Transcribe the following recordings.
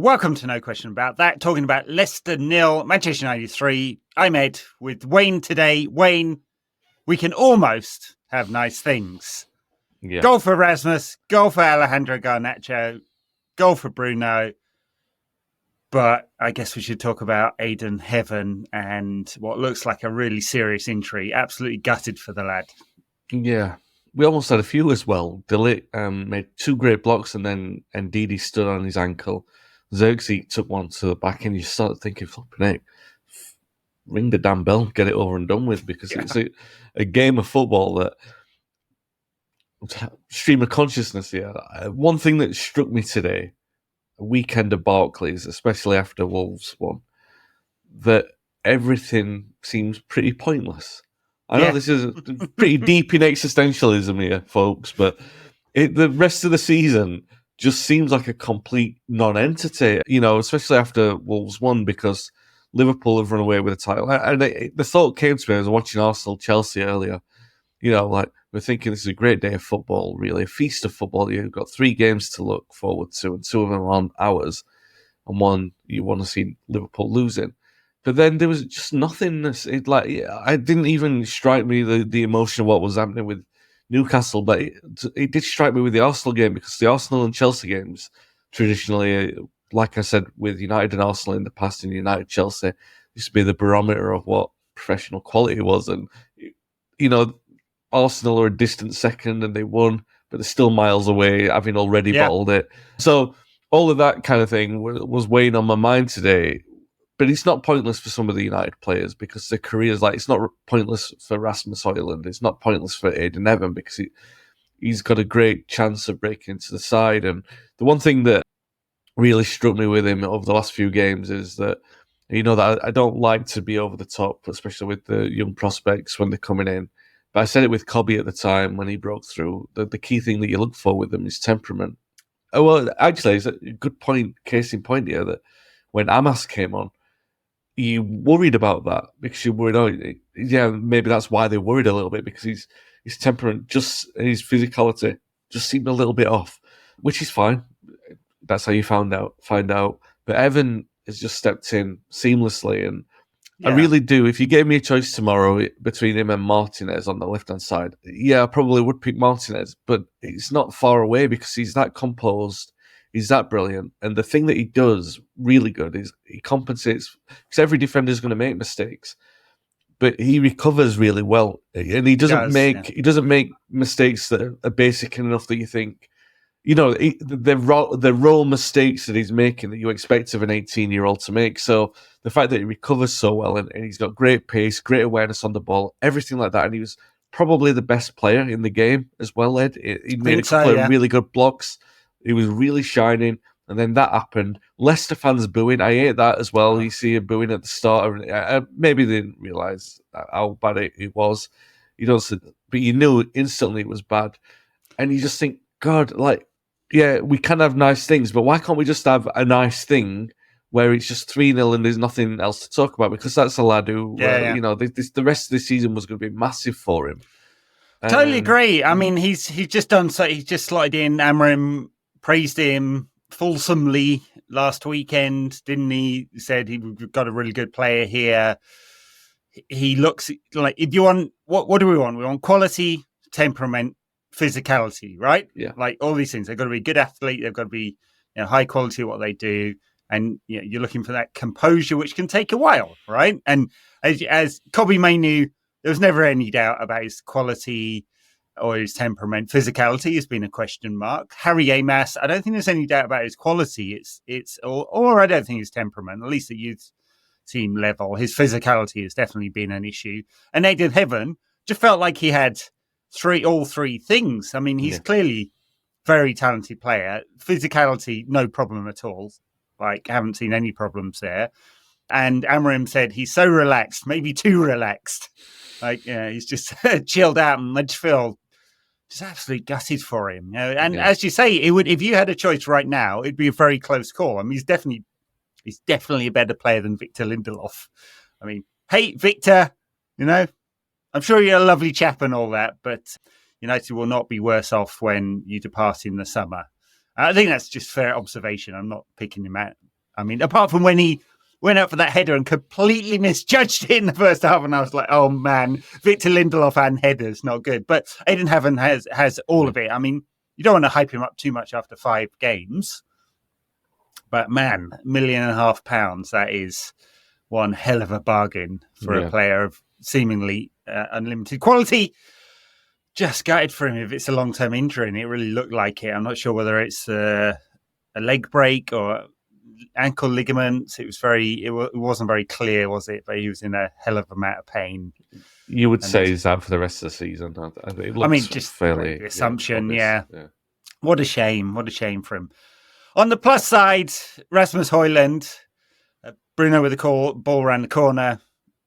Welcome to No Question About That, talking about Leicester 0, Manchester United 3. I'm Ed with Wayne today. Wayne, we can almost have nice things. Yeah. Goal for Rasmus, goal for Alejandro Garnacho, goal for Bruno. But I guess we should talk about Ayden Heaven and what looks like a really serious injury. Absolutely gutted for the lad. Yeah. We almost had a few as well. Delict made two great blocks and then Ndidi stood on his ankle. Xerxes took one to the back and you start thinking, flipping out, ring the damn bell, get it over and done with, because it's a game of football that stream of consciousness here. One thing that struck me today, a weekend of Barclays, especially after Wolves won, that everything seems pretty pointless. I know this is pretty deep in existentialism here, folks, but the rest of the season just seems like a complete non-entity, especially after Wolves won, because Liverpool have run away with the title. And the thought came to me, I was watching Arsenal-Chelsea earlier, we're thinking this is a great day of football, really, a feast of football. You've got 3 games to look forward to, and 2 of them are on ours, and one you want to see Liverpool losing. But then there was just nothing. It didn't even strike me the emotion of what was happening with Newcastle, but it did strike me with the Arsenal game, because the Arsenal and Chelsea games traditionally, like I said, with United and Arsenal in the past, and United Chelsea used to be the barometer of what professional quality was. And Arsenal are a distant second, and they won, but they're still miles away, having already bottled it. So all of that kind of thing was weighing on my mind today. But it's not pointless for some of the United players, because their careers, it's not pointless for Rasmus Hojlund. It's not pointless for Ayden Heaven, because he's got a great chance of breaking into the side. And the one thing that really struck me with him over the last few games is that, that I don't like to be over the top, especially with the young prospects when they're coming in. But I said it with Cobby at the time when he broke through. The key thing that you look for with them is temperament. Oh, well, actually, it's a good point, case in point here, that when Amas came on, you worried about that, because you worried, maybe that's why they worried a little bit, because his temperament, and his physicality just seemed a little bit off, which is fine. That's how you find out. But Evan has just stepped in seamlessly, and I really do. If you gave me a choice tomorrow between him and Martinez on the left-hand side, I probably would pick Martinez, but it's not far away, because he's that composed. He's that brilliant. And the thing that he does really good is he compensates, because every defender is going to make mistakes, but he recovers really well. And he doesn't make mistakes that are basic enough that you think, the raw mistakes that he's making that you expect of an 18-year-old to make. So the fact that he recovers so well, and he's got great pace, great awareness on the ball, everything like that. And he was probably the best player in the game as well, Ed. He made a couple of really good blocks. He was really shining, and then that happened. Leicester fans booing. I hate that as well. You see him booing at the start. Maybe they didn't realise how bad it was. But you knew instantly it was bad. And you just think, God, we can have nice things, but why can't we just have a nice thing where it's just 3-0 and there's nothing else to talk about? Because that's a lad who, the rest of the season was going to be massive for him. Totally agree. I mean, he's just done so. He's just slotted in. Amorim praised him fulsomely last weekend, didn't he? Said we've got a really good player here. He looks like, if you want, what do we want? We want quality, temperament, physicality, right? Yeah. Like all these things. They've got to be a good athlete. They've got to be high quality at what they do. And you're looking for that composure, which can take a while, right? And as Cobby May knew, there was never any doubt about his quality or his temperament. Physicality has been a question mark. Harry Amas, I don't think there's any doubt about his quality. Or I don't think his temperament, at least at youth team level. His physicality has definitely been an issue. And Ayden Heaven just felt like he had all three things. I mean, he's clearly very talented player. Physicality, no problem at all. I haven't seen any problems there. And Amorim said he's so relaxed, maybe too relaxed. He's just chilled out, and I just feel just absolutely gutted for him. As you say, it would, if you had a choice right now, it'd be a very close call. I mean, he's definitely a better player than Victor Lindelof. I mean, hey, Victor, I'm sure you're a lovely chap and all that, but United will not be worse off when you depart in the summer. I think that's just fair observation. I'm not picking him out I mean, apart from when he went out for that header and completely misjudged it in the first half, and I was like, oh man, Victor Lindelof and headers, not good. But Ayden Heaven has all of it. I mean, you don't want to hype him up too much after 5 games. But man, £1.5 million, that is one hell of a bargain for a player of seemingly unlimited quality. Just gutted for him if it's a long-term injury, and it really looked like it. I'm not sure whether it's a leg break or ankle ligaments. It wasn't very clear, was it? But he was in a hell of a amount of pain. You would say he's out for the rest of the season. I mean, just fairly the assumption, yeah. What a shame! What a shame for him. On the plus side, Rasmus Hojlund, Bruno with the ball around the corner.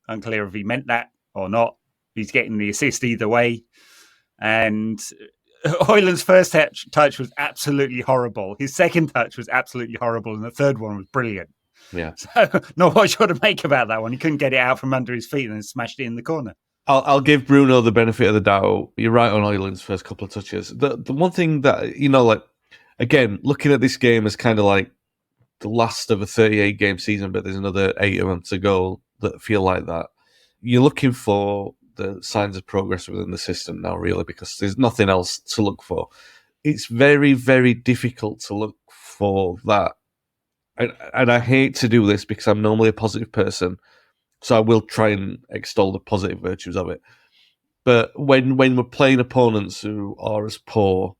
Unclear if he meant that or not. He's getting the assist either way. And Hojlund's first touch was absolutely horrible. His second touch was absolutely horrible. And the third one was brilliant. Yeah. So not what sure to make about that one. He couldn't get it out from under his feet and then smashed it in the corner. I'll give Bruno the benefit of the doubt. You're right on Hojlund's first couple of touches. The one thing that, again, looking at this game as kind of like the last of a 38-game season, but there's another 8 of them to go that feel like that. You're looking for the signs of progress within the system now, really, because there's nothing else to look for. It's very, very difficult to look for that. And I hate to do this because I'm normally a positive person, so I will try and extol the positive virtues of it. But when we're playing opponents who are as poor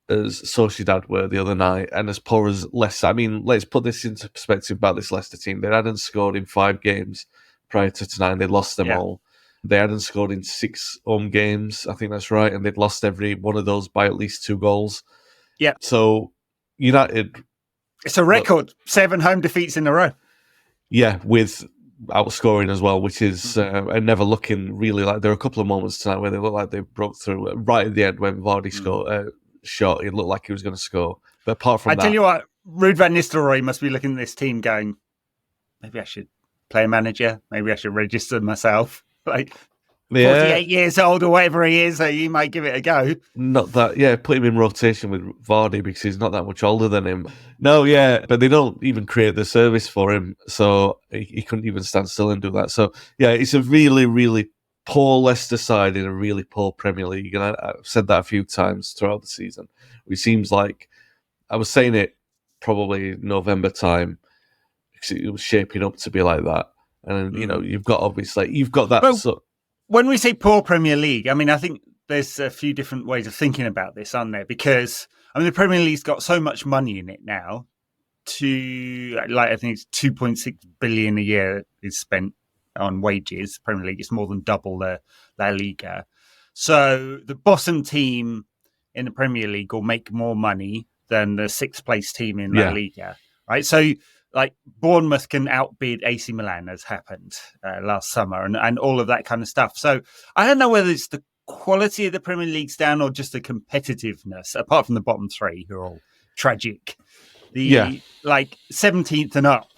as Sociedad were the other night, and as poor as Leicester, I mean, let's put this into perspective about this Leicester team. They hadn't scored in 5 games prior to tonight. They lost them all. They hadn't scored in 6 home games, I think that's right, and they'd lost every one of those by at least 2 goals. Yeah. So United... It's a record, 7 home defeats in a row. Yeah, with outscoring as well, which is and never looking really like... There are a couple of moments tonight where they look like they broke through. Right at the end when Vardy scored... shot, it looked like he was going to score. But apart from that... I tell you what, Ruud van Nistelrooy must be looking at this team going, maybe I should play a manager. Maybe I should register myself. 48 years old or whatever he is, so you might give it a go. Not that, put him in rotation with Vardy because he's not that much older than him. No, but they don't even create the service for him, so he couldn't even stand still and do that. So, it's a really, really poor Leicester side in a really poor Premier League, and I've said that a few times throughout the season. It seems like I was saying it probably November time because it was shaping up to be like that. And you've got that. Well, when we say poor Premier League, I mean I think there's a few different ways of thinking about this, aren't there? Because the Premier League's got so much money in it now. I think it's 2.6 billion a year is spent on wages. Premier League, it's more than double the La Liga. So the bottom team in the Premier League will make more money than the 6th place team in La Liga, right? So Bournemouth can outbid AC Milan, as happened last summer, and all of that kind of stuff. So I don't know whether it's the quality of the Premier League's down or just the competitiveness, apart from the bottom 3 who are all tragic. The 17th and up.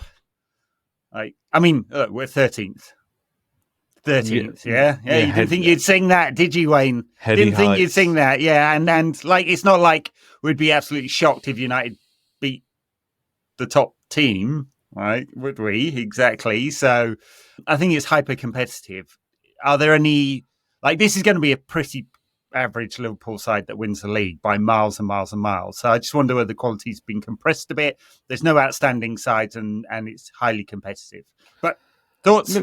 We're 13th. 13th, yeah. You didn't think you'd sing that, did you, Wayne? Didn't think you'd sing that, yeah. And it's not like we'd be absolutely shocked if United beat the top team, right? Would we? Exactly. So I think it's hyper competitive. Are there any this is going to be a pretty average Liverpool side that wins the league by miles and miles and miles. So I just wonder whether the quality's been compressed a bit. There's no outstanding sides and it's highly competitive. But thoughts?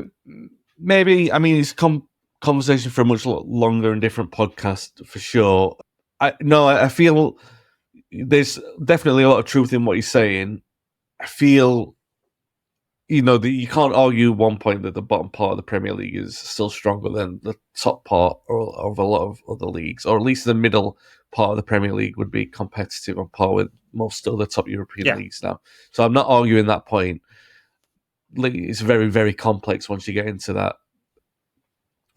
Maybe, it's conversation for a much longer and different podcast for sure. I feel there's definitely a lot of truth in what you're saying. I feel, that you can't argue one point that the bottom part of the Premier League is still stronger than the top part of a lot of other leagues, or at least the middle part of the Premier League would be competitive on par with most other top European leagues now. So I'm not arguing that point. It's very, very complex once you get into that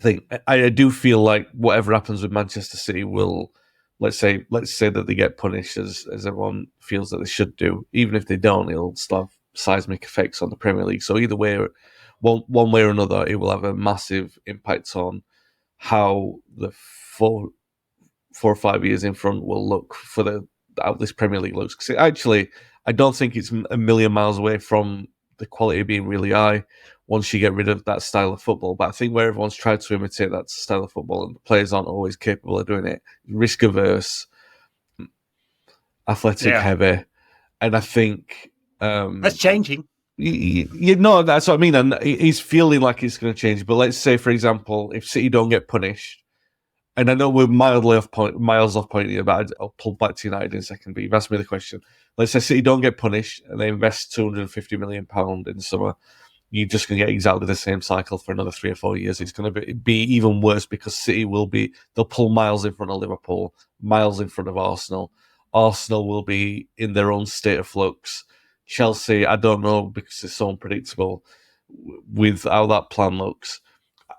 thing. I do feel like whatever happens with Manchester City will, let's say that they get punished as everyone feels that they should do. Even if they don't, it'll still have seismic effects on the Premier League. So either way, one way or another, it will have a massive impact on how the 4 or 5 years in front will look for how this Premier League looks. Because actually, I don't think it's a million miles away from the quality being really high once you get rid of that style of football. But I think where everyone's tried to imitate that style of football and the players aren't always capable of doing it, risk averse, athletic heavy, and I think that's changing. You know, that's what I mean, and he's feeling like it's going to change. But let's say, for example, if City don't get punished, and I know we're miles off point here, but I'll pull back to United in a second. But you've asked me the question. Let's say City don't get punished and they invest £250 million in the summer. You're just going to get exactly the same cycle for another 3 or 4 years. It's going to be even worse because City they'll pull miles in front of Liverpool, miles in front of Arsenal. Arsenal will be in their own state of flux. Chelsea, I don't know because it's so unpredictable with how that plan looks.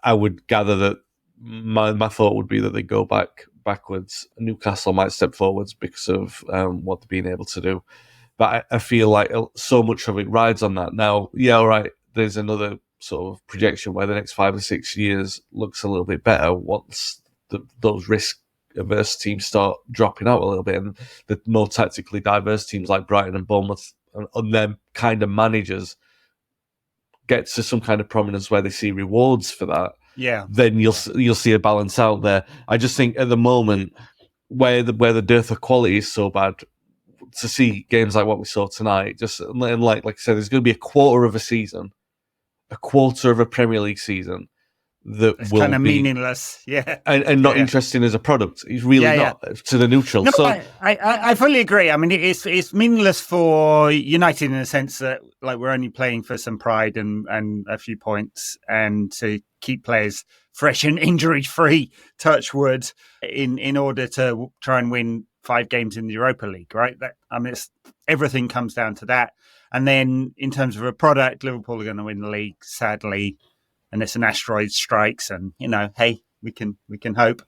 I would gather that my thought would be that they go backwards. Newcastle might step forwards because of what they're being able to do. But I feel like so much of it rides on that. Now, yeah, all right, there's another sort of projection where the next 5 or 6 years looks a little bit better once those risk-averse teams start dropping out a little bit and the more tactically diverse teams like Brighton and Bournemouth and them kind of managers get to some kind of prominence where they see rewards for that, then you'll see a balance out there. I just think at the moment where the dearth of quality is so bad, to see games like what we saw tonight, just and like I said, there's going to be a quarter of a Premier League season that it's will kind of be meaningless, and not interesting as a product. It's really not to the neutral. No, so I fully agree. I mean, it's meaningless for United in the sense that like we're only playing for some pride and a few points and to keep players fresh and injury free. Touch wood in order to try and win 5 games in the Europa League, right? Everything comes down to that. And then in terms of a product, Liverpool are going to win the league, sadly, unless an asteroid strikes. And hey, we can hope.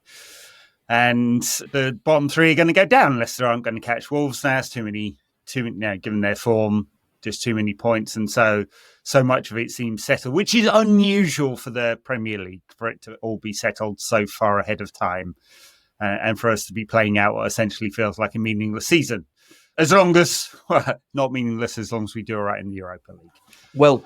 And the bottom 3 are going to go down. Leicester aren't going to catch Wolves now. It's too many. Given their form, just too many points, and so much of it seems settled, which is unusual for the Premier League for it to all be settled so far ahead of time. And for us to be playing out what essentially feels like a meaningless season. Not meaningless as long as we do all right in the Europa League. Well,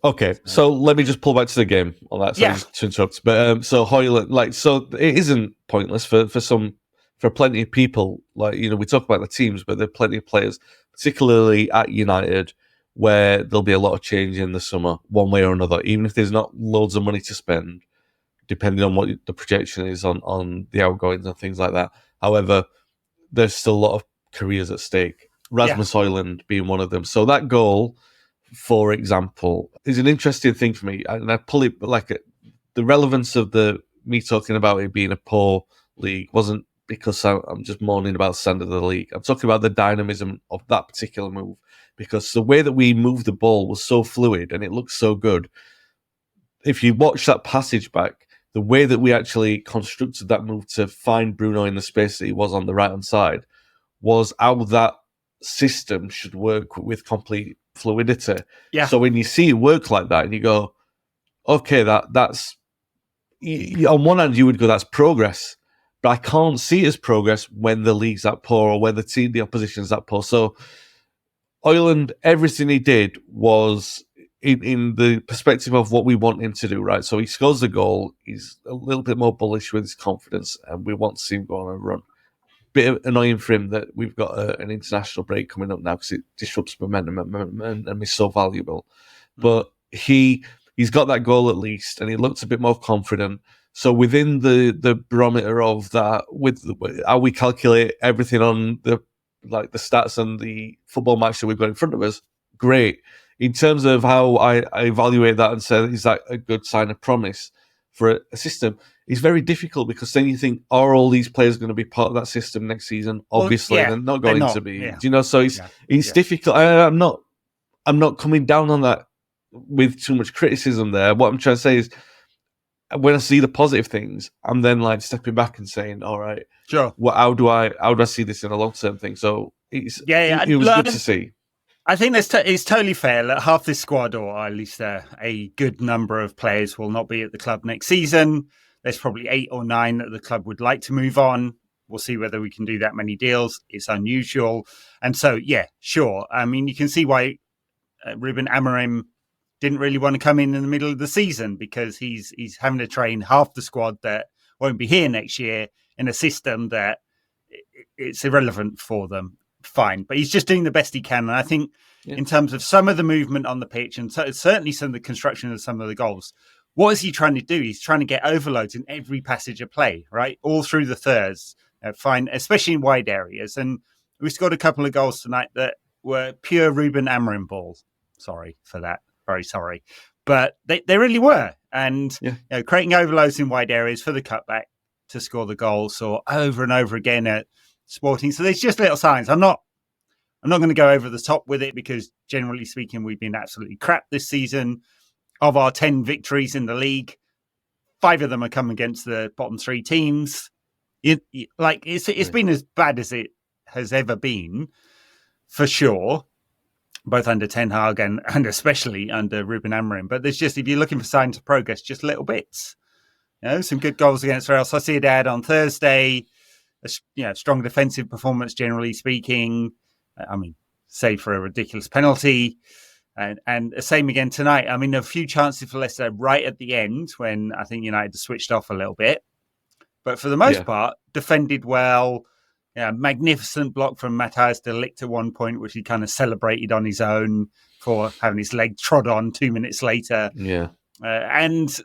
okay, so let me just pull back to the game on that. To interrupt. But so Hojlund, so it isn't pointless for plenty of people. We talk about the teams, but there are plenty of players, particularly at United, where there'll be a lot of change in the summer, one way or another, even if there's not loads of money to spend, depending on what the projection is on the outgoings and things like that. However, there's still a lot of careers at stake. Rasmus Hojlund being one of them. So that goal, for example, is an interesting thing for me. And I pull it the relevance of me talking about it being a poor league wasn't because I'm just moaning about the standard of the league. I'm talking about the dynamism of that particular move, because the way that we moved the ball was so fluid and it looked so good. If you watch that passage back, the way that we actually constructed that move to find Bruno in the space that he was on the right-hand side was how that system should work with complete fluidity. Yeah. So when you see it work like that and you go, okay, that's... On one hand, you would go, that's progress. But I can't see it as progress when the league's that poor or when the opposition's that poor. So Hojlund, everything he did was... In the perspective of what we want him to do, right? So he scores the goal, he's a little bit more bullish with his confidence, and we want to see him go on a run. Bit annoying for him that we've got an international break coming up now because it disrupts momentum and is so valuable. But he's got that goal at least, and he looks a bit more confident. So within the barometer of that, with how we calculate everything on the stats and the football match that we've got in front of us, great. In terms of how I evaluate that and say, is that a good sign of promise for a system? It's very difficult because then you think, are all these players going to be part of that system next season? Obviously, they're not going to be. Yeah. Do you know? So it's difficult. I'm not coming down on that with too much criticism there. What I'm trying to say is, when I see the positive things, I'm then stepping back and saying, all right, sure. How do I see this in a long term thing? So it was good to see. I think it's totally fair that half this squad, or at least a good number of players, will not be at the club next season. There's probably 8 or 9 that the club would like to move on. We'll see whether we can do that many deals. It's unusual. And so, yeah, sure. I mean, you can see why Ruben Amorim didn't really want to come in the middle of the season, because he's having to train half the squad that won't be here next year in a system that it's irrelevant for them. Fine. But he's just doing the best he can. And I think in terms of some of the movement on the pitch, and certainly some of the construction of some of the goals, what is he trying to do? He's trying to get overloads in every passage of play, right? All through the thirds, fine, especially in wide areas. And we scored a couple of goals tonight that were pure Ruben Amorim balls. Sorry for that. Very sorry. But they really were. And creating overloads in wide areas for the cutback to score the goals, or over and over again at Sporting. So there's just little signs. I'm not going to go over the top with it, because generally speaking, we've been absolutely crap this season. Of our 10 victories in the league, 5 of them are come against the bottom 3 teams. It's been as bad as it has ever been, for sure, both under Ten Hag and especially under Ruben Amorim. But there's just, if you're looking for signs of progress, just little bits. Some good goals against Real Sociedad on Thursday. Strong defensive performance, generally speaking. I mean, save for a ridiculous penalty. And the same again tonight. I mean, a few chances for Leicester right at the end when I think United switched off a little bit. But for the most part, defended well. Magnificent block from Matthias de Ligt at one point, which he kind of celebrated on his own for having his leg trod on 2 minutes later. And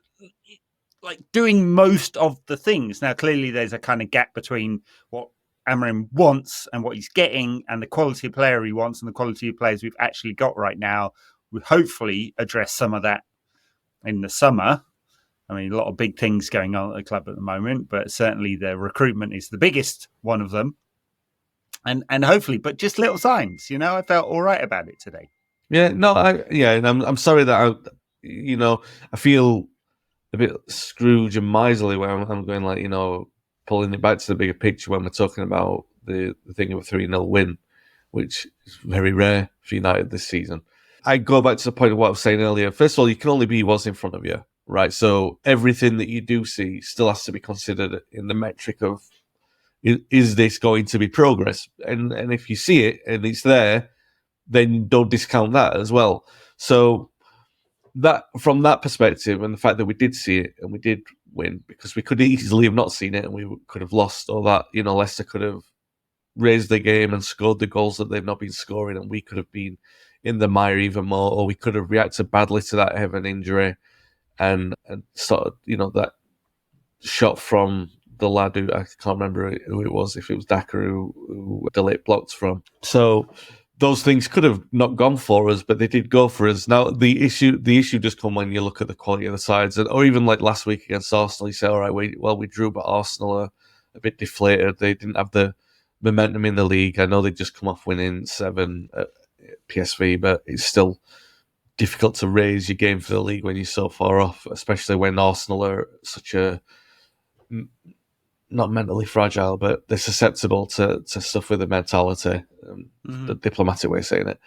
doing most of the things. Now, clearly there's a kind of gap between what Amorim wants and what he's getting, and the quality of player he wants and the quality of players we've actually got right now. We'll hopefully address some of that in the summer. I mean, a lot of big things going on at the club at the moment, but certainly the recruitment is the biggest one of them. And hopefully, but just little signs, I felt all right about it today. And I'm sorry that I feel a bit Scrooge and miserly when I'm going pulling it back to the bigger picture when we're talking about the thing of a 3-0 win, which is very rare for United this season. I go back to the point of what I was saying earlier. First of all, you can only be what's in front of you, right? So everything that you do see still has to be considered in the metric of, is this going to be progress? And if you see it and it's there, then don't discount that as well. So that, from that perspective, and the fact that we did see it and we did win, because we could easily have not seen it and we could have lost, or that Leicester could have raised the game and scored the goals that they've not been scoring, and we could have been in the mire even more, or we could have reacted badly to that Heaven injury and sort of that shot from the lad who, I can't remember who it was, if it was Daka who de Ligt blocked from. So those things could have not gone for us, but they did go for us. Now, the issue just come when you look at the quality of the sides, or even like last week against Arsenal, you say, all right, we drew, but Arsenal are a bit deflated. They didn't have the momentum in the league. I know they just come off winning 7 at PSV, but it's still difficult to raise your game for the league when you're so far off, especially when Arsenal are such a, not mentally fragile, but they're susceptible to stuff with the mentality, the diplomatic way of saying it.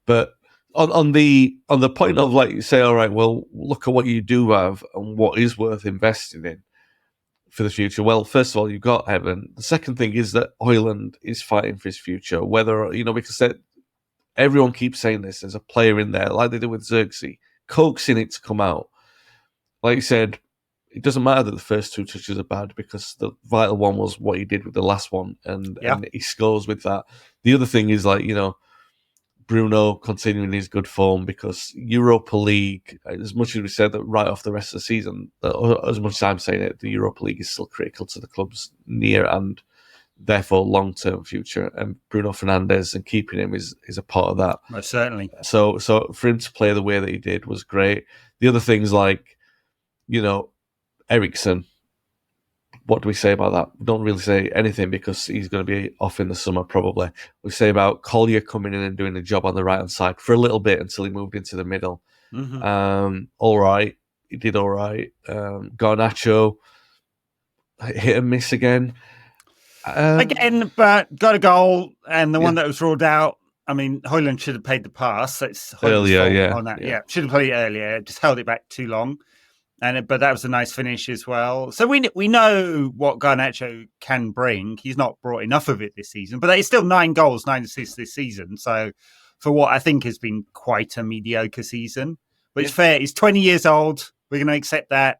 But on the point of, like, you say, all right, well, look at what you do have and what is worth investing in for the future. Well, first of all, you've got Heaven. The second thing is that Hojlund is fighting for his future, whether, because everyone keeps saying this, there's a player in there, like they did with Xerxes, coaxing it to come out. Like you said, it doesn't matter that the first 2 touches are bad, because the vital one was what he did with the last one, and he scores with that. The other thing is, Bruno continuing his good form, because Europa League, as much as we said that right off the rest of the season, as much as I'm saying it, the Europa League is still critical to the club's near and therefore long-term future, and Bruno Fernandes and keeping him is a part of that. Most certainly. So for him to play the way that he did was great. The other things Eriksen, what do we say about that? We don't really say anything, because he's going to be off in the summer probably. We say about Collier coming in and doing a job on the right-hand side for a little bit until he moved into the middle. All right. He did all right. Garnacho, hit and miss again. But got a goal, and the one that was ruled out, I mean, Hojlund should have played the pass. It's earlier, on that. Should have played it earlier. Just held it back too long. but that was a nice finish as well. So we know what Garnacho can bring. He's not brought enough of it this season, but it's still 9 goals, 9 assists this season. So for what I think has been quite a mediocre season, but it's fair. He's 20 years old. We're going to accept that.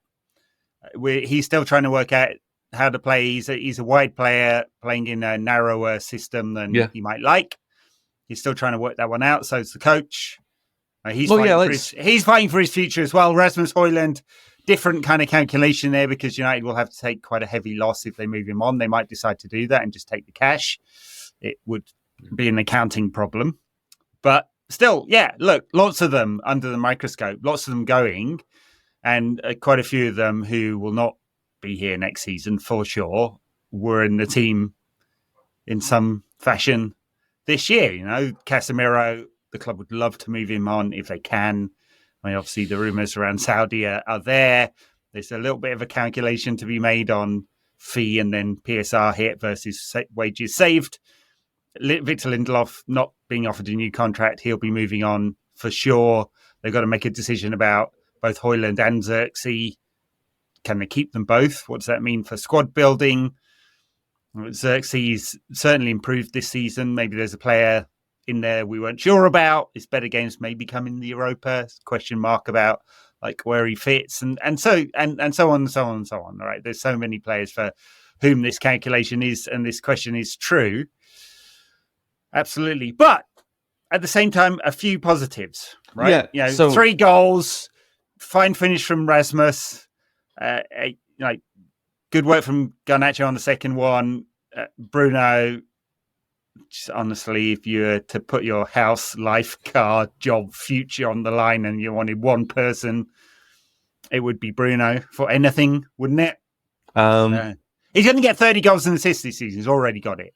He's still trying to work out how to play. He's a wide player playing in a narrower system than he might like. He's still trying to work that one out. So is the coach. He's fighting for his future as well. Rasmus Hojlund, different kind of calculation there because United will have to take quite a heavy loss if they move him on. They might decide to do that and just take the cash. It would be an accounting problem. But still, look, lots of them under the microscope, lots of them going, and quite a few of them who will not be here next season for sure were in the team in some fashion this year. Casemiro, the club would love to move him on if they can. I mean, obviously, the rumours around Saudi are there. There's a little bit of a calculation to be made on fee and then PSR hit versus wages saved. Victor Lindelof not being offered a new contract. He'll be moving on for sure. They've got to make a decision about both Hojlund and Xerxes. Can they keep them both? What does that mean for squad building? Xerxes certainly improved this season. Maybe there's a player in there we weren't sure about. His better games may be coming in the Europa. Question mark about like where he fits and so on and so on. All right. There's so many players for whom this calculation is and this question is true. Absolutely. But at the same time, a few positives, right? 3 goals, fine finish from Rasmus, good work from Garnacho on the second one. Bruno, just honestly, if you were to put your house, life, car, job, future on the line and you wanted one person, it would be Bruno for anything, wouldn't it? He's going to get 30 goals and assists this season. He's already got it.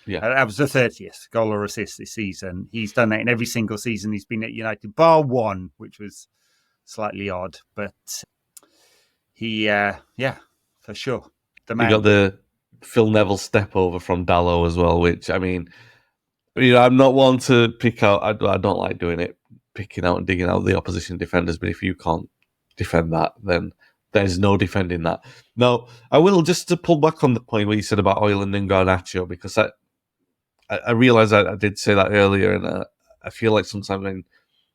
Yeah, that was the 30th goal or assist this season. He's done that in every single season he's been at United, bar one, which was slightly odd. But he, for sure. The man. He got the Phil Neville step over from Dalot as well, which, I mean, I'm not one to pick out. I don't like doing it, picking out and digging out the opposition defenders. But if you can't defend that, then there's no defending that. Now, I will just to pull back on the point where you said about Hojlund and Garnacho, because I realise I did say that earlier, and I feel like sometimes when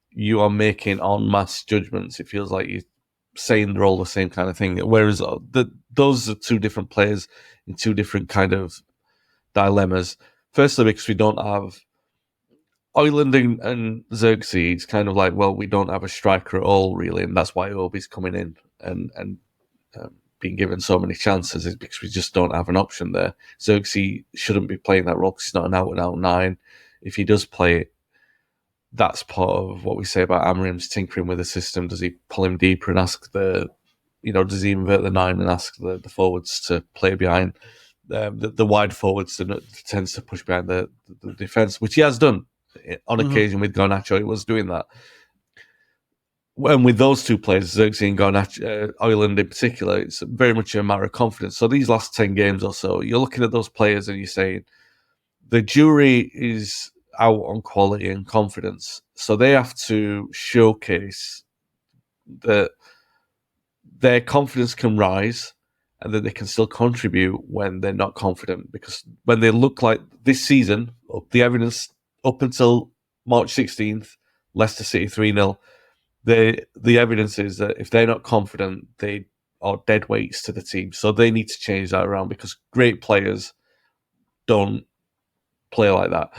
you are making en masse judgments, it feels like you're saying they're all the same kind of thing. Whereas those are 2 different players in 2 different kind of dilemmas. Firstly, because we don't have Hojlund and Xerxes, it's kind of like, well, we don't have a striker at all, really, and that's why Obi's coming in and being given so many chances is because we just don't have an option there. Xerxes shouldn't be playing that role because he's not an out-and-out 9. If he does play it, that's part of what we say about Amorim's tinkering with the system. Does he pull him deeper and ask does he invert the 9 and ask the forwards to play behind the wide forwards tends to push behind the defence, which he has done on occasion with Garnacho. He was doing that. And with those 2 players, Xerxes and Garnacho, Hojlund in particular, it's very much a matter of confidence. So these last 10 games or so, you're looking at those players and you're saying the jury is out on quality and confidence. So they have to showcase that their confidence can rise and that they can still contribute when they're not confident. Because when they look like this season, the evidence up until March 16th, Leicester City 3-0, the evidence is that if they're not confident, they are dead weights to the team. So they need to change that around because great players don't play like that.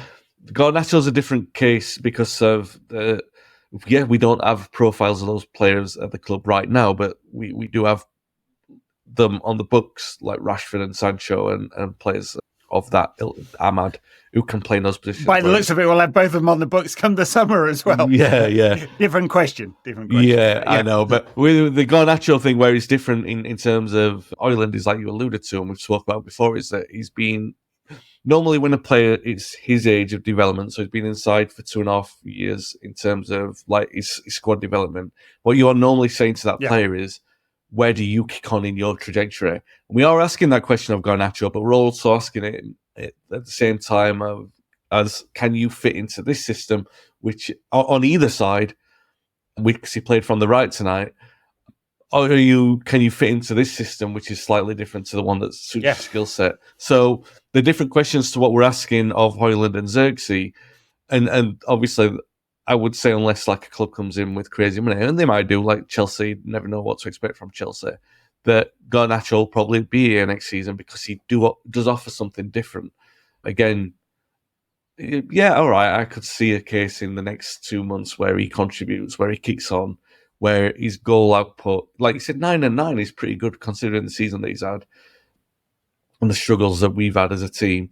Garnacho's a different case because of we don't have profiles of those players at the club right now, but we do have them on the books like Rashford and Sancho and players of that Ahmad who can play in those positions. By the looks of it, we'll have both of them on the books come the summer as well. Yeah. Different question. Yeah, I know. But with the Garnacho thing, where it's different in terms of Hojlund, is like you alluded to and we've spoke about before, is that he's been normally when a player is his age of development, so he's been inside for 2.5 years in terms of like his squad development. What you are normally saying to that player is, where do you kick on in your trajectory? We are asking that question of Garnacho, but we're also asking it at the same time as can you fit into this system, which on either side, because he played from the right tonight, or can you fit into this system, which is slightly different to the one that suits your skill set? So the different questions to what we're asking of Hojlund and Xerxes, and obviously, I would say unless like a club comes in with crazy money, and they might do, like Chelsea, never know what to expect from Chelsea, that Garnacho will probably be here next season because he does offer something different. Again, yeah, all right, I could see a case in the next 2 months where he contributes, where he kicks on, where his goal output, like you said, 9 and 9 is pretty good considering the season that he's had and the struggles that we've had as a team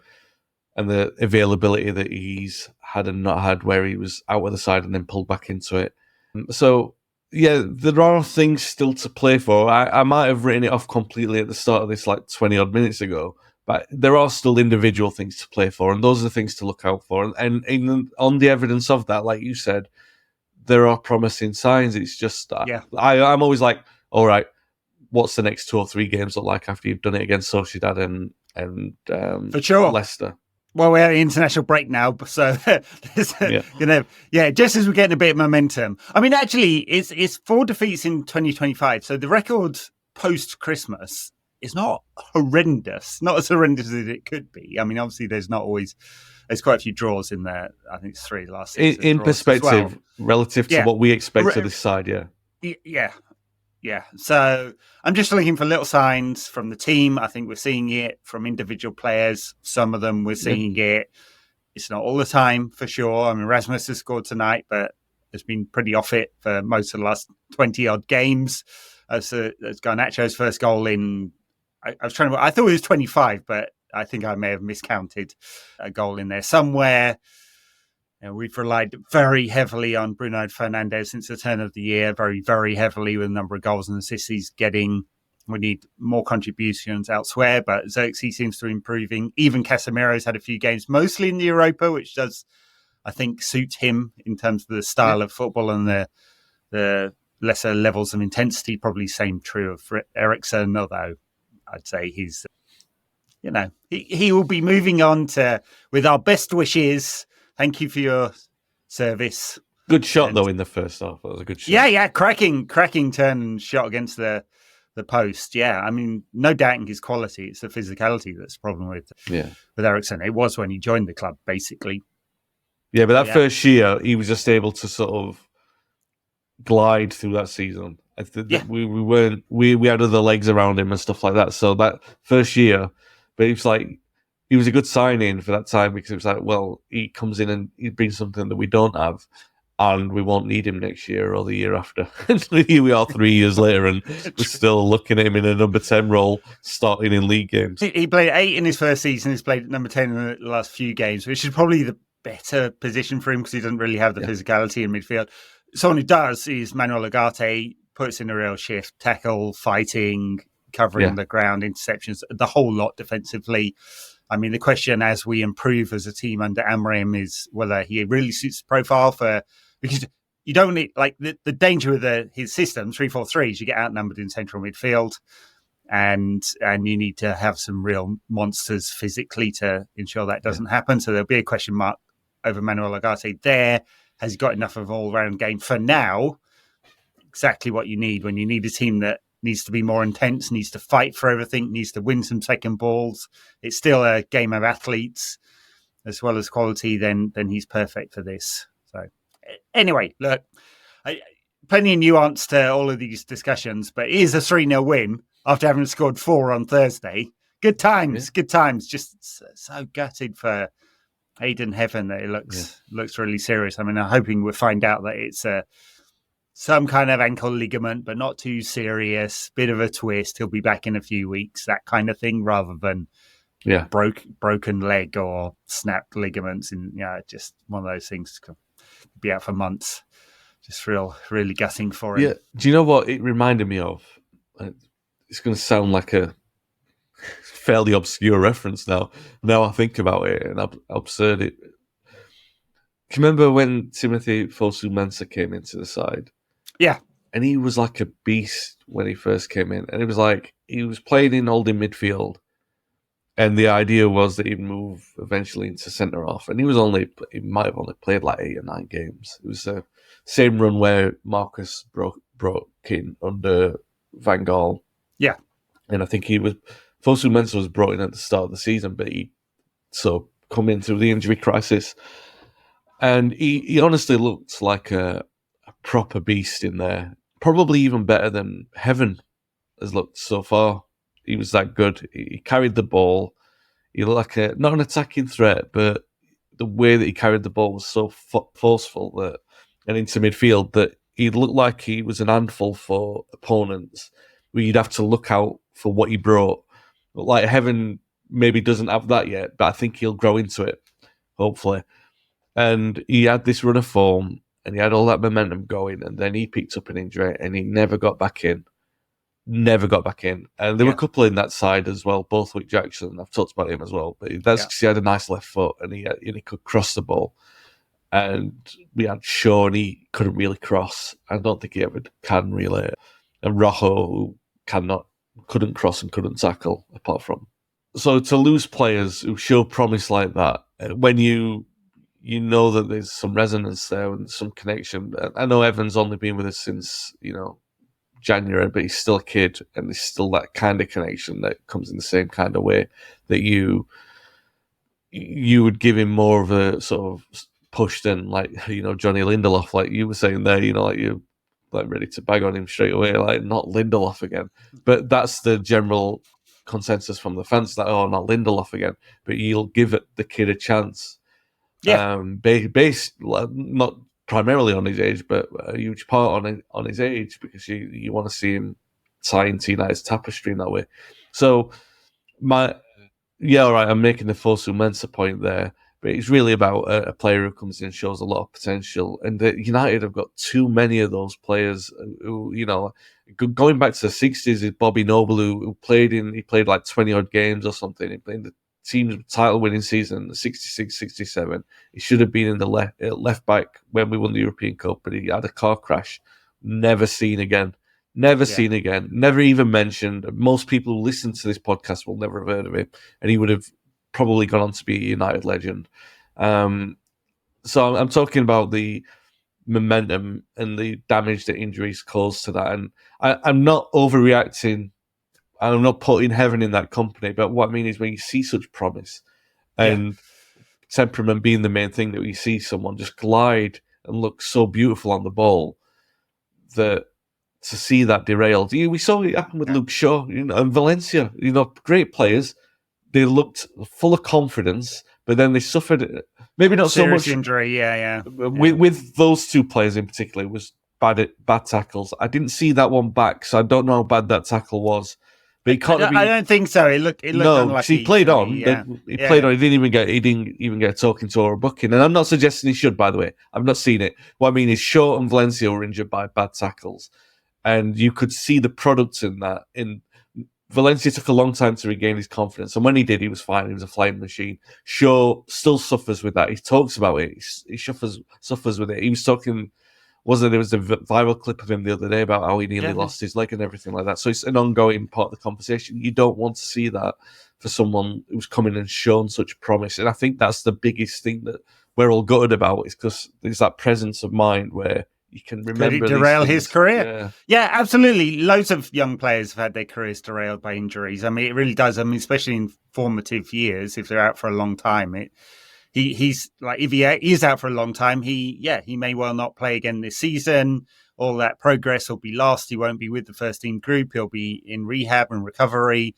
and the availability that he's had and not had, where he was out of the side and then pulled back into it. So, yeah, there are things still to play for. I might have written it off completely at the start of this, like 20 odd minutes ago, but there are still individual things to play for, and those are the things to look out for. And on the evidence of that, like you said, there are promising signs. It's just, I'm always like, all right, what's the next 2 or 3 games look like after you've done it against Sociedad and for sure Leicester? Well, we're at international break now, so just as we're getting a bit of momentum. I mean, actually, it's 4 defeats in 2025, so the record post-Christmas is not horrendous, not as horrendous as it could be. I mean, obviously, there's quite a few draws in there. I think it's 3 last season. In perspective, relative to what we expect of this side, Yeah. So I'm just looking for little signs from the team. I think we're seeing it from individual players. Some of them we're seeing it. It's not all the time, for sure. I mean, Rasmus has scored tonight, but has been pretty off it for most of the last 20-odd games. As Garnacho's first goal in... I thought it was 25, but I think I may have miscounted a goal in there somewhere. We've relied very heavily on Bruno Fernandes since the turn of the year, very, very heavily with the number of goals and assists he's getting. We need more contributions elsewhere, but Xerxes seems to be improving. Even Casemiro's had a few games, mostly in the Europa, which does, I think, suit him in terms of the style of football and the lesser levels of intensity. Probably same true of Eriksen, although I'd say he's, he will be moving on to, with our best wishes. Thank you for your service. Good shot, though, in the first half. That was a good shot. Yeah. Cracking turn and shot against the post. Yeah, I mean, no doubting his quality. It's the physicality that's the problem with Eriksen. It was when he joined the club, basically. Yeah, but that first year, he was just able to sort of glide through that season. We had other legs around him and stuff like that. So that first year, but it was like, he was a good sign-in for that time because it was like, well, he comes in and he brings something that we don't have and we won't need him next year or the year after. Here we are 3 years later and we're still looking at him in a number 10 role starting in league games. He played 8 in his first season. He's played number 10 in the last few games, which is probably the better position for him because he doesn't really have the physicality in midfield. Someone who does is Manuel Ugarte, puts in a real shift, tackle, fighting, covering the ground, interceptions, the whole lot defensively. I mean, the question as we improve as a team under Amorim is whether he really suits the profile because you don't need, like, the danger with his system, 3-4-3, is you get outnumbered in central midfield and you need to have some real monsters physically to ensure that doesn't happen. So there'll be a question mark over Manuel Ugarte there. Has he got enough of an all-round game for now? Exactly what you need when you need a team that needs to be more intense, needs to fight for everything, needs to win some second balls. It's still a game of athletes as well as quality. Then he's perfect for this. So anyway, look, plenty of nuance to all of these discussions, but it is a 3-0 win after having scored 4 on Thursday. Good times. Just so gutted for Ayden Heaven that it looks really serious. I mean, I'm hoping we'll find out that it's some kind of ankle ligament, but not too serious. Bit of a twist. He'll be back in a few weeks, that kind of thing, rather than broken leg or snapped ligaments. And just one of those things could be out for months. Just really gutting for him. Yeah. Do you know what it reminded me of? It's going to sound like a fairly obscure reference now. Now I think about it and absurd it. Do you remember when Timothy Fosu-Mensah came into the side? Yeah. And he was like a beast when he first came in. And it was like, he was playing in holding midfield. And the idea was that he'd move eventually into centre-half. And he might have only played like 8 or 9 games. It was the same run where Marcus broke in under Van Gaal. Yeah. And I think Fosu Mensah was brought in at the start of the season, but he come into the injury crisis. And he honestly looked like a proper beast in there. Probably even better than Heaven has looked so far. He was that good. He carried the ball. He looked like not an attacking threat, but the way that he carried the ball was so forceful and into midfield that he looked like he was an handful for opponents where you'd have to look out for what he brought. But like Heaven maybe doesn't have that yet, but I think he'll grow into it, hopefully. And he had this run of form and he had all that momentum going, and then he picked up an injury and he never got back in. Never got back in. And there were a couple in that side as well, both with Jackson. I've talked about him as well. But that's because he had a nice left foot and he could cross the ball. And we had Shaw and he couldn't really cross. I don't think he ever can really. And Rojo, who couldn't cross and couldn't tackle, apart from. So to lose players who show promise like that, when you know that there's some resonance there and some connection. I know Evan's only been with us since, January, but he's still a kid, and there's still that kind of connection that comes in the same kind of way that you would give him more of a sort of push than Johnny Lindelof, like you were saying there, like you're like ready to bag on him straight away, like not Lindelof again. But that's the general consensus from the fans, that not Lindelof again, but you'll give the kid a chance. Yeah. Based not primarily on his age, but a huge part on his age, because you want to see him tie into United's tapestry in that way. So all right, I'm making the Fosu Mensah point there, but it's really about a player who comes in and shows a lot of potential. And United have got too many of those players who, going back to the 60s, is Bobby Noble, who played like 20 odd games or something. He played in the team's title-winning season, 66-67. He should have been in the left back when we won the European Cup, but he had a car crash. Never seen again. Seen again. Never even mentioned. Most people who listen to this podcast will never have heard of him, and he would have probably gone on to be a United legend. So I'm talking about the momentum and the damage that injuries cause to that. And I'm not overreacting. I'm not putting Heaven in that company, but what I mean is when you see such promise and temperament being the main thing, that you see someone just glide and look so beautiful on the ball, that to see that derailed. We saw it happen with Luke Shaw, and Valencia, great players. They looked full of confidence, but then they suffered, maybe not serious so much injury. With those two players in particular, it was bad tackles. I didn't see that one back, so I don't know how bad that tackle was. But I don't think so. It looked unlucky. He played on. He played on. He didn't even get a talking to or a booking. And I'm not suggesting he should, by the way. I've not seen it. What I mean is Shaw and Valencia were injured by bad tackles, and you could see the products in that. In Valencia took a long time to regain his confidence, and when he did, he was fine. He was a flying machine. Shaw still suffers with that. He talks about it. He suffers with it. He was talking. There was a viral clip of him the other day about how he nearly lost his leg and everything like that. So it's an ongoing part of the conversation. You don't want to see that for someone who's come in and shown such promise. And I think that's the biggest thing that we're all gutted about, is because there's that presence of mind where you can remember. Could it derail his career? Yeah, absolutely. Loads of young players have had their careers derailed by injuries. I mean, it really does. I mean, especially in formative years, if they're out for a long time, He's like, if he is out for a long time, he may well not play again this season. All that progress will be lost. He won't be with the first team group. He'll be in rehab and recovery,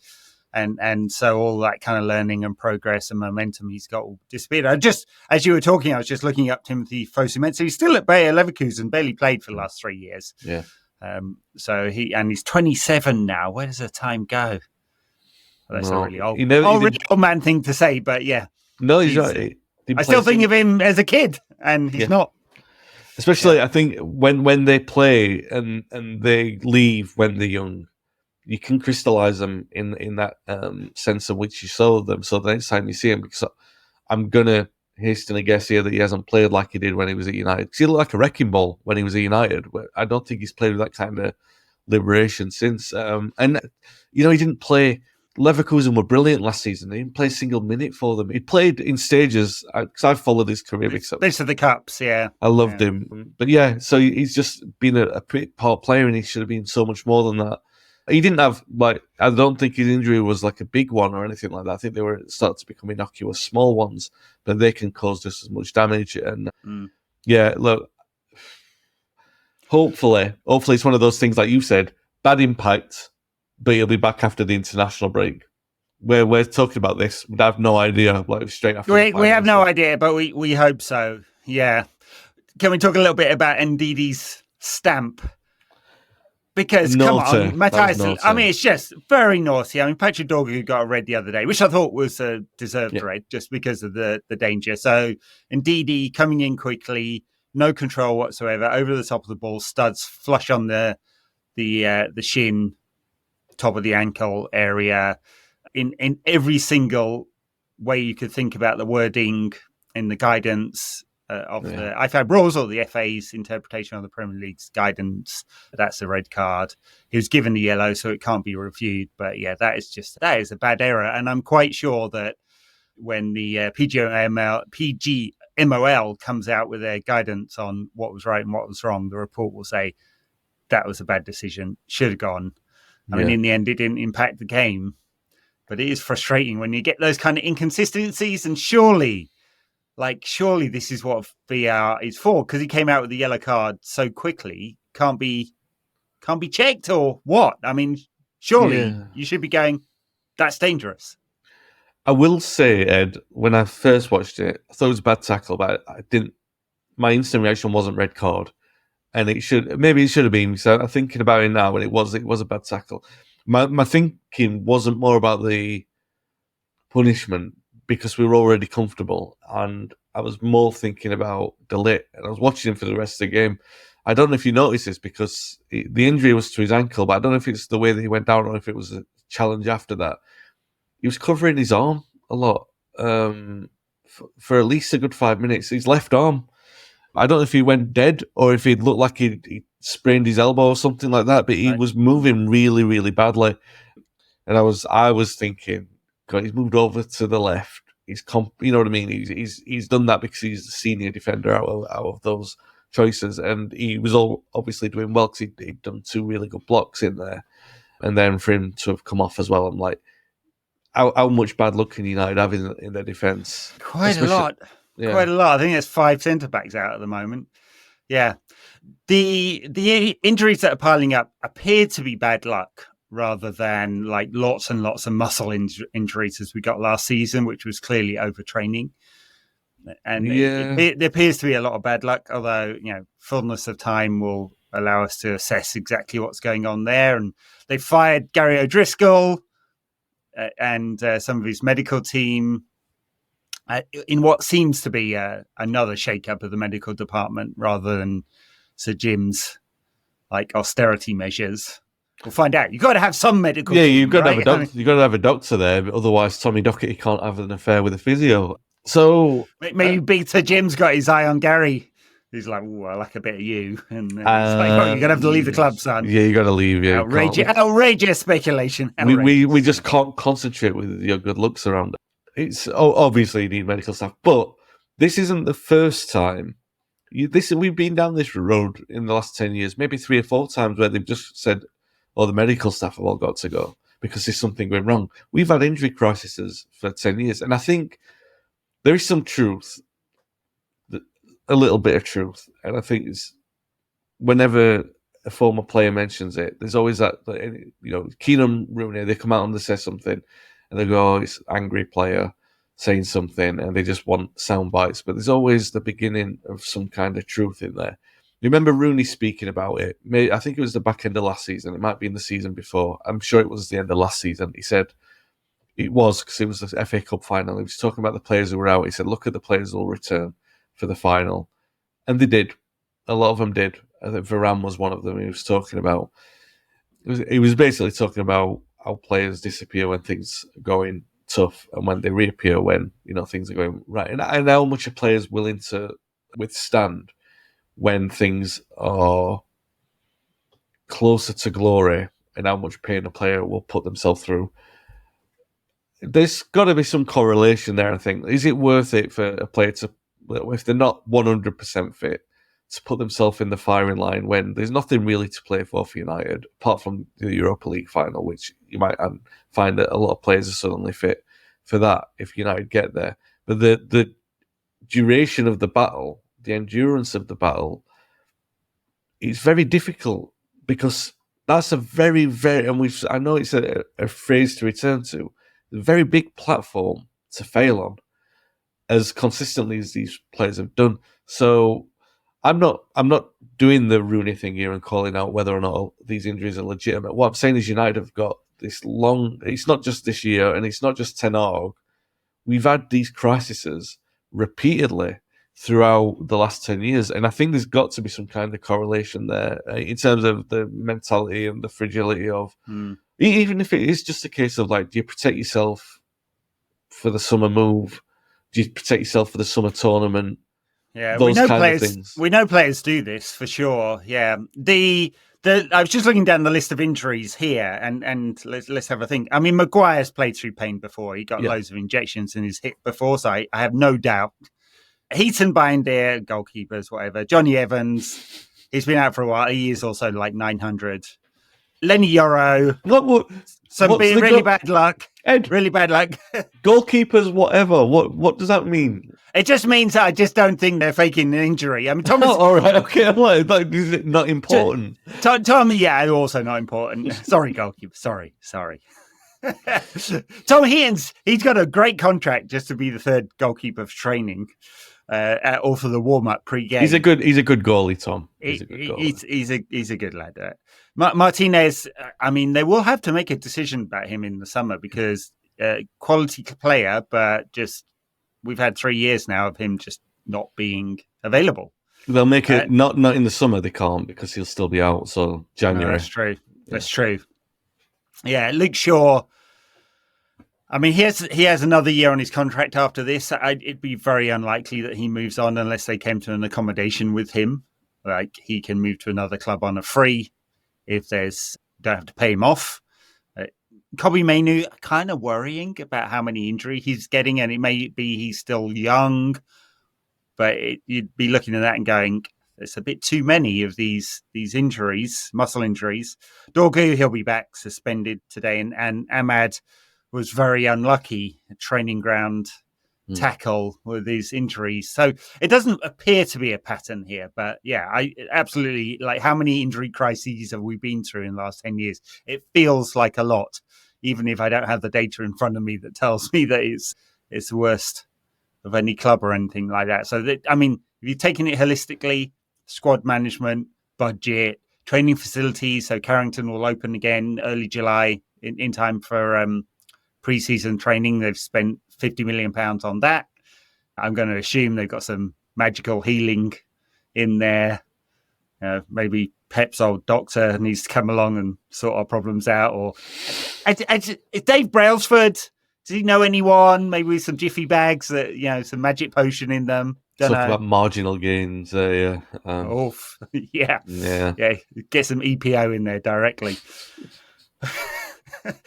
and so all that kind of learning and progress and momentum he's got will disappear. As you were talking, I was just looking up Timothy Fosu Mensah. He's still at Bayer Leverkusen, barely played for the last 3 years. Yeah. So he's 27 now. Where does the time go? Well, that's a really old man thing to say, but yeah. No, he's right. I still think of him as a kid, and he's not. Especially, I think when they play and they leave when they're young, you can crystallize them in that sense in which you saw them. So the next time you see him, because I'm gonna hasten a guess here that he hasn't played like he did when he was at United. Because he looked like a wrecking ball when he was at United. I don't think he's played with that kind of liberation since. And he didn't play. Leverkusen were brilliant last season. He didn't play a single minute for them. He played in stages, because I've followed his career. These are the cups, yeah. I loved him. But so he's just been a pretty poor player, and he should have been so much more than that. He didn't have, I don't think his injury was like a big one or anything like that. I think they were starting to become innocuous small ones, but they can cause just as much damage. And yeah, look, hopefully it's one of those things like you said, bad impact, but he'll be back after the international break. We're talking about this, but I have no idea. Like straight after, we have no idea, but we hope so. Yeah. Can we talk a little bit about Ndidi's stamp? Because naughty. Come on, Matthias. I mean, it's just very naughty. I mean, Patrick Dorgu got a red the other day, which I thought was a deserved red just because of the danger. So Ndidi coming in quickly, no control whatsoever, over the top of the ball, studs flush on the shin, top of the ankle area, in every single way you could think about the wording in the guidance of the IFAB rules or the FA's interpretation of the Premier League's guidance. That's a red card. He was given the yellow, so it can't be reviewed. But yeah, that is a bad error. And I'm quite sure that when the PGMOL comes out with their guidance on what was right and what was wrong, the report will say that was a bad decision, should have gone. I mean, in the end, it didn't impact the game. But it is frustrating when you get those kind of inconsistencies, and surely this is what VAR is for, because he came out with the yellow card so quickly, can't be checked or what? I mean, surely you should be going, that's dangerous. I will say, Ed, when I first watched it, I thought it was a bad tackle, but I didn't. My instant reaction wasn't red card, and it should have been. So I'm thinking about it now, but it was a bad tackle. My thinking wasn't more about the punishment because we were already comfortable, and I was more thinking about De Ligt, and I was watching him for the rest of the game. I don't know if you noticed this because the injury was to his ankle, but I don't know if it's the way that he went down or if it was a challenge after that. He was covering his arm a lot for at least a good 5 minutes. His left arm. I don't know if he went dead or if he looked like he sprained his elbow or something like that, but he was moving really, really badly. And I was thinking, God, he's moved over to the left. You know what I mean? He's done that because he's the senior defender out of those choices, and he was all obviously doing well because he'd done 2 really good blocks in there, and then for him to have come off as well, I'm like, how much bad luck can United have in their defence? Quite a lot. I think there's 5 centre backs out at the moment. Yeah, the injuries that are piling up appear to be bad luck, rather than like lots and lots of muscle injuries as we got last season, which was clearly overtraining. And it appears to be a lot of bad luck, although, fullness of time will allow us to assess exactly what's going on there. And they fired Gary O'Driscoll and some of his medical team in what seems to be another shake-up of the medical department rather than Sir Jim's austerity measures. We'll find out. You've got to have some medical. Yeah, you've got to have a doctor. You've got to have a doctor there, but otherwise Tommy Docherty can't have an affair with a physio. So maybe Big Sir Jim's got his eye on Gary. He's like, "Oh, I like a bit of you," and he's like, "Oh, you're gonna have to leave the club, son." Yeah, you got to leave. Yeah, outrageous speculation. We just can't concentrate with your good looks around. It's obviously you need medical staff, but this isn't the first time. We've been down this road in the last 10 years, maybe 3 or 4 times where they've just said, the medical staff have all got to go because there's something going wrong. We've had injury crises for 10 years, and I think there is some truth, a little bit of truth, and I think it's whenever a former player mentions it, there's always that, Keenan Rooney, they come out and they say something, and they go, it's angry player saying something, and they just want sound bites, but there's always the beginning of some kind of truth in there. You remember Rooney speaking about it? I think it was the back end of last season. It might be in the season before. I'm sure it was the end of last season. He said it was because it was the FA Cup final. He was talking about the players who were out. He said, look at the players who will return for the final. And they did. A lot of them did. I think Varane was one of them he was talking about. He was basically talking about how players disappear when things are going tough and when they reappear when, things are going right. And how much a player is willing to withstand when things are closer to glory and how much pain a player will put themselves through. There's got to be some correlation there, I think. Is it worth it for a player to, if they're not 100% fit, to put themselves in the firing line when there's nothing really to play for United, apart from the Europa League final, which you might find that a lot of players are suddenly fit for that if United get there. But the duration of the battle, the endurance of the battle, is very difficult because that's a very, very, and I know it's a phrase to return to, a very big platform to fail on, as consistently as these players have done. So I'm not doing the Rooney thing here and calling out whether or not these injuries are legitimate. What I'm saying is United have got this long, it's not just this year and it's not just Ten Hag. We've had these crises repeatedly throughout the last 10 years. And I think there's got to be some kind of correlation there in terms of the mentality and the fragility of, even if it is just a case of like, do you protect yourself for the summer move? Do you protect yourself for the summer tournament? Yeah, those kind of things. We know players do this for sure. Yeah, I was just looking down the list of injuries here, and let's have a think. I mean, Maguire's played through pain before. He got loads of injections in his hip before, so I have no doubt. Heaton Binder, goalkeepers, whatever. Johnny Evans, he's been out for a while. He is also like 900. Lenny Yoro. Really bad luck. Ed, really bad luck. Goalkeepers, whatever. What does that mean? It just means that I just don't think they're faking an injury. I mean, Thomas. All right, okay. I'm like, is it not important? Tom, yeah, also not important. Sorry, goalkeeper. Sorry. Tom Heaton's, he's got a great contract just to be the third goalkeeper for training, or for the warm up pre-game. He's a good goalie, Tom. He's a good lad. Martinez. I mean, they will have to make a decision about him in the summer because quality player, but just. We've had 3 years now of him just not being available. They'll make it not in the summer. They can't because he'll still be out. So January. No, that's true. That's true. Yeah, Luke Shaw. I mean, he has another year on his contract after this. It'd be very unlikely that he moves on unless they came to an accommodation with him. Like he can move to another club on a free if don't have to pay him off. Kobbie Mainoo, kind of worrying about how many injuries he's getting, and it may be he's still young, but you'd be looking at that and going, there's a bit too many of these injuries, muscle injuries. Dorgu, he'll be back suspended today, and Ahmad was very unlucky at training ground tackle with these injuries. So it doesn't appear to be a pattern here, but yeah, I absolutely, like, how many injury crises have we been through in the last 10 years? It feels like a lot, even if I don't have the data in front of me that tells me that it's the worst of any club or anything like that. So I mean, if you're taking it holistically, squad management, budget, training facilities. So Carrington will open again early July in time for pre-season training. They've spent £50 million on that. I'm going to assume they've got some magical healing in there. Maybe Pep's old doctor needs to come along and sort our problems out. Or is Dave Brailsford, does he know anyone? Maybe with some jiffy bags that, some magic potion in them. Talk about marginal gains. Yeah. Yeah. Get some EPO in there directly.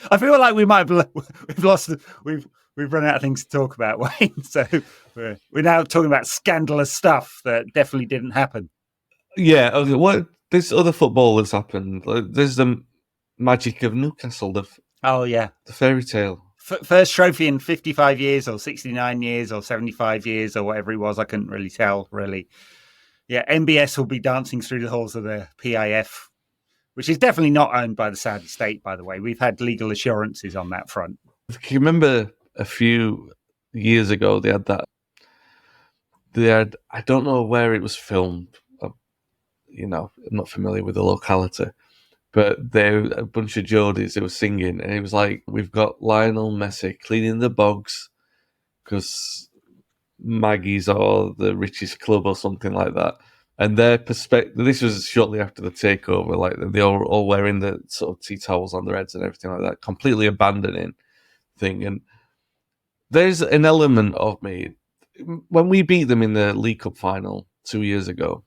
I feel like we've run out of things to talk about, Wayne. So we're now talking about scandalous stuff that definitely didn't happen. Yeah. Okay. What this other football has happened? There's the magic of Newcastle. The fairy tale. First trophy in 55 years, or 69 years, or 75 years, or whatever it was. I couldn't really tell. Really. Yeah. MBS will be dancing through the halls of the PIF. Which is definitely not owned by the Saudi state, by the way. We've had legal assurances on that front. Can you remember a few years ago they had, I don't know where it was filmed. I'm not familiar with the locality. But a bunch of Geordies, they were singing. And it was like, we've got Lionel Messi cleaning the bogs because Maggie's are the richest club or something like that. And their perspective, this was shortly after the takeover, like they all wearing the sort of tea towels on their heads and everything like that, completely abandoning thing. And there's an element of me, when we beat them in the League Cup final 2 years ago,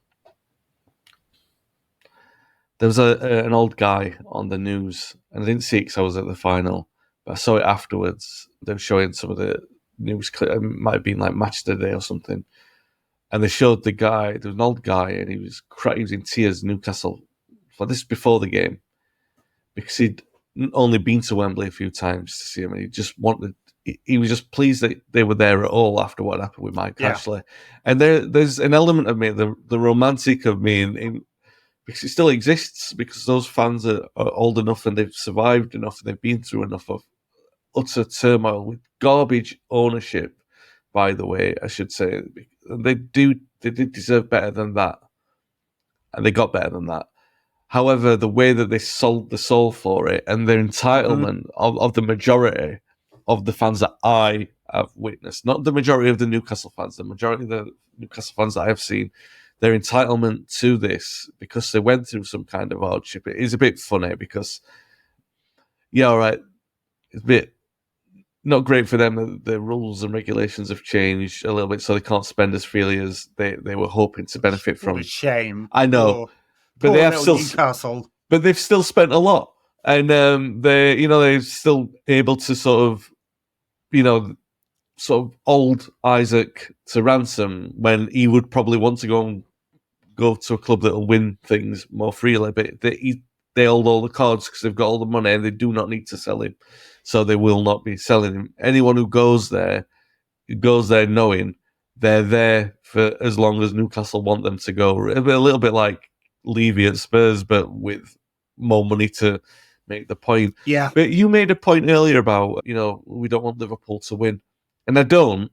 there was an old guy on the news, and I didn't see it because I was at the final, but I saw it afterwards. They were showing some of the news clip, it might have been like Match of the Day or something. And they showed the guy, there was an old guy, and he was in tears in Newcastle. For this before the game, because he'd only been to Wembley a few times to see him, and he was just pleased that they were there at all after what happened with Mike Ashley. And there's an element of me, the romantic of me, in because it still exists, because those fans are old enough and they've survived enough and they've been through enough of utter turmoil with garbage ownership, by the way, I should say. They did deserve better than that, and they got better than that. However, the way that they sold the soul for it and their entitlement of the majority of the fans that I have witnessed, not the majority of the Newcastle fans, the majority of the Newcastle fans that I have seen, their entitlement to this, because they went through some kind of hardship, it is a bit funny because, yeah, all right, it's a bit not great for them. The rules and regulations have changed a little bit, so they can't spend as freely as they were hoping to benefit from. What a shame. I know. But they have still Newcastle. But they've still spent a lot, and they're still able to sort of hold Isaac to ransom when he would probably want to go to a club that will win things more freely. But they hold all the cards because they've got all the money, and they do not need to sell him, so they will not be selling him. Anyone who goes there knowing they're there for as long as Newcastle want them to go. A little bit like Levy at Spurs, but with more money to make the point. Yeah. But you made a point earlier about, we don't want Liverpool to win. And I don't.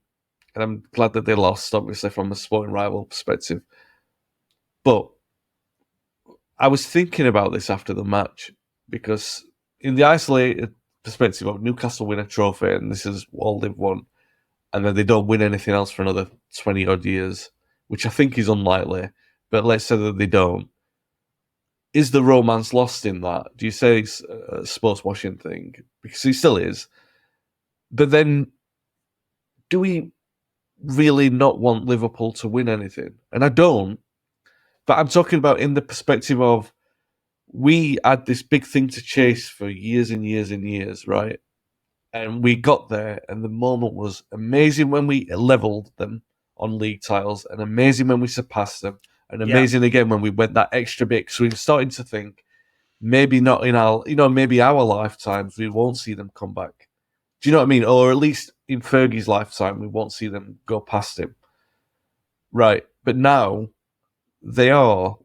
And I'm glad that they lost, obviously, from a sporting rival perspective. But I was thinking about this after the match, because in the isolated perspective of Newcastle win a trophy, and this is all they've won, and then they don't win anything else for another 20-odd years, which I think is unlikely, but let's say that they don't. Is the romance lost in that? Do you say it's a sports washing thing? Because it still is. But then, do we really not want Liverpool to win anything? And I don't. But I'm talking about in the perspective of, we had this big thing to chase for years and years and years, right? And we got there, and the moment was amazing when we levelled them on league titles, and amazing when we surpassed them. And amazing again when we went that extra bit. So we're starting to think, maybe not in maybe our lifetimes, we won't see them come back. Do you know what I mean? Or at least in Fergie's lifetime, we won't see them go past him. Right. But now they are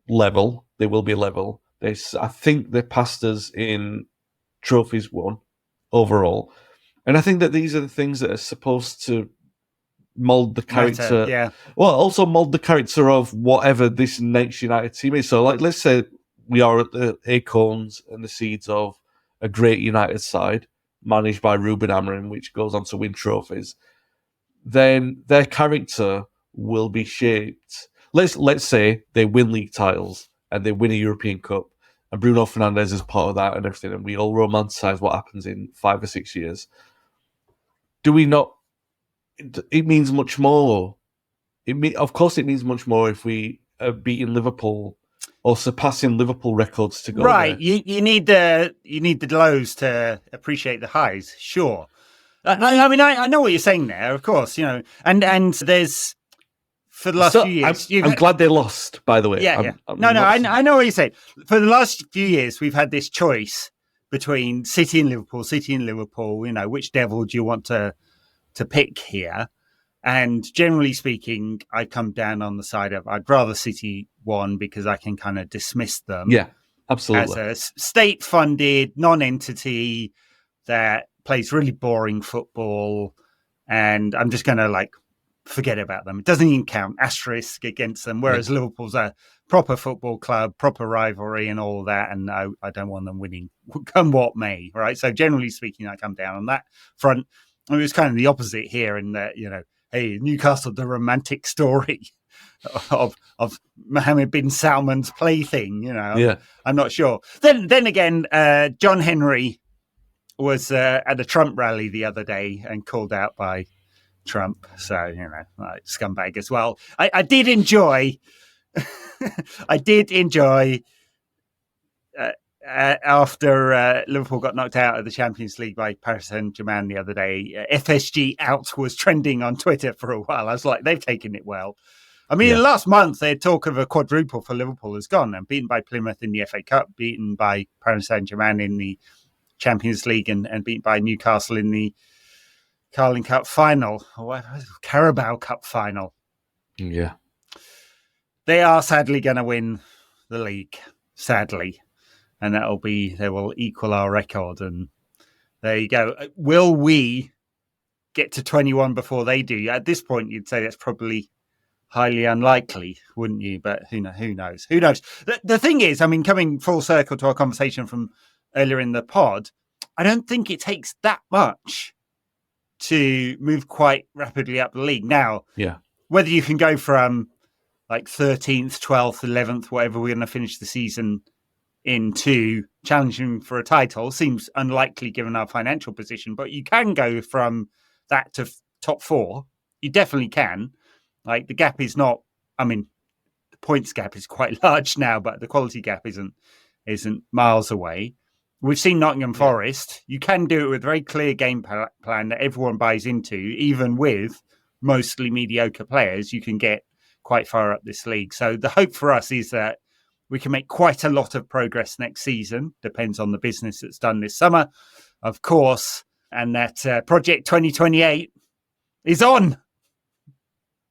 level. They will be level. I think they're past us in trophies won overall. And I think that these are the things that are supposed to mould the character. Well, also mould the character of whatever this next United team is. So, let's say we are at the acorns and the seeds of a great United side managed by Ruben Amorim, which goes on to win trophies. Then their character will be shaped. Let's say they win league titles and they win a European Cup, and Bruno Fernandes is part of that and everything, and we all romanticize what happens in 5 or 6 years. Do we not? It means much more. Of course, it means much more if we are beating Liverpool or surpassing Liverpool records to go right. there. You need the lows to appreciate the highs. Sure. I mean, I know what you're saying there. Of course, and there's for the last few years. I'm glad they lost. By the way, yeah. I know what you're saying. For the last few years, we've had this choice between City and Liverpool. Which devil do you want to pick here? And generally speaking, I come down on the side of I'd rather City won, because I can kind of dismiss them. Yeah, absolutely. As a state-funded non-entity that plays really boring football, and I'm just going to forget about them. It doesn't even count, asterisk against them. Whereas Liverpool's a proper football club, proper rivalry and all that, and I don't want them winning, come what may, right? So generally speaking, I come down on that front. I mean, it's kind of the opposite here in that, hey, Newcastle, the romantic story of Mohammed bin Salman's plaything, I'm not sure. Then again, John Henry was at a Trump rally the other day and called out by Trump. So, scumbag as well. I did enjoy after Liverpool got knocked out of the Champions League by Paris Saint-Germain the other day, FSG out was trending on Twitter for a while. I was like, they've taken it well. I mean, in the last month, their talk of a quadruple for Liverpool has gone, and beaten by Plymouth in the FA Cup, beaten by Paris Saint-Germain in the Champions League, and beaten by Newcastle in the Carling Cup final, or Carabao Cup final. Yeah. They are sadly going to win the league, sadly. And they will equal our record. And there you go. Will we get to 21 before they do? At this point, you'd say that's probably highly unlikely, wouldn't you? But who knows? Who knows? The thing is, I mean, coming full circle to our conversation from earlier in the pod, I don't think it takes that much to move quite rapidly up the league. Now, whether you can go from like 13th, 12th, 11th, whatever we're going to finish the season into challenging for a title seems unlikely given our financial position, but you can go from that to top 4. You definitely can. Like, the gap is not, I mean, the points gap is quite large now, but the quality gap isn't miles away. We've seen Nottingham Forest. You can do it with a very clear game plan that everyone buys into, even with mostly mediocre players. You can get quite far up this league. So the hope for us is that we can make quite a lot of progress next season. Depends on the business that's done this summer, of course. And that Project 2028 is on.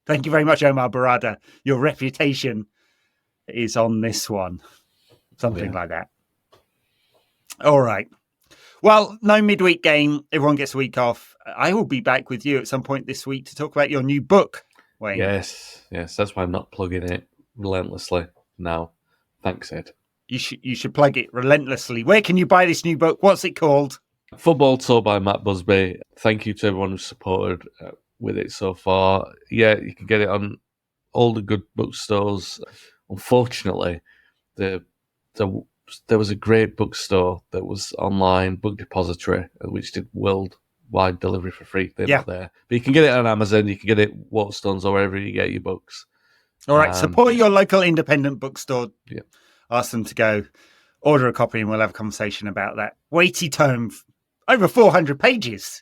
Thank you very much, Omar Barada. Your reputation is on this one. Something like that. All right. Well, no midweek game. Everyone gets a week off. I will be back with you at some point this week to talk about your new book, Wayne. Yes. That's why I'm not plugging it relentlessly now. Thanks, Ed. You should plug it relentlessly. Where can you buy this new book? What's it called? Football Tour by Matt Busby. Thank you to everyone who's supported with it so far. Yeah, you can get it on all the good bookstores. Unfortunately, there was a great bookstore that was online, Book Depository, which did worldwide delivery for free. They're not there. But you can get it on Amazon. You can get it Waterstones or wherever you get your books. All right, support your local independent bookstore. Yeah. Ask them to go order a copy and we'll have a conversation about that weighty tome, over 400 pages.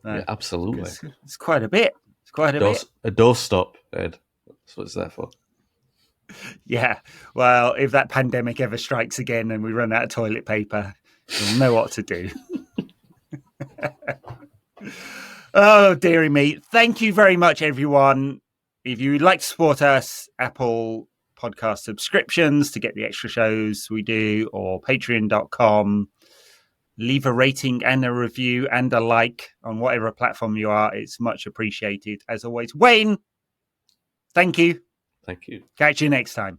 Yeah, absolutely. It's quite a bit. A doorstop, Ed. That's what it's there for. Yeah. Well, if that pandemic ever strikes again and we run out of toilet paper, we'll know what to do. Oh, dearie me. Thank you very much, everyone. If you'd like to support us, Apple Podcast subscriptions to get the extra shows we do, or patreon.com. Leave a rating and a review and a like on whatever platform you are. It's much appreciated. As always, Wayne, thank you. Thank you. Catch you next time.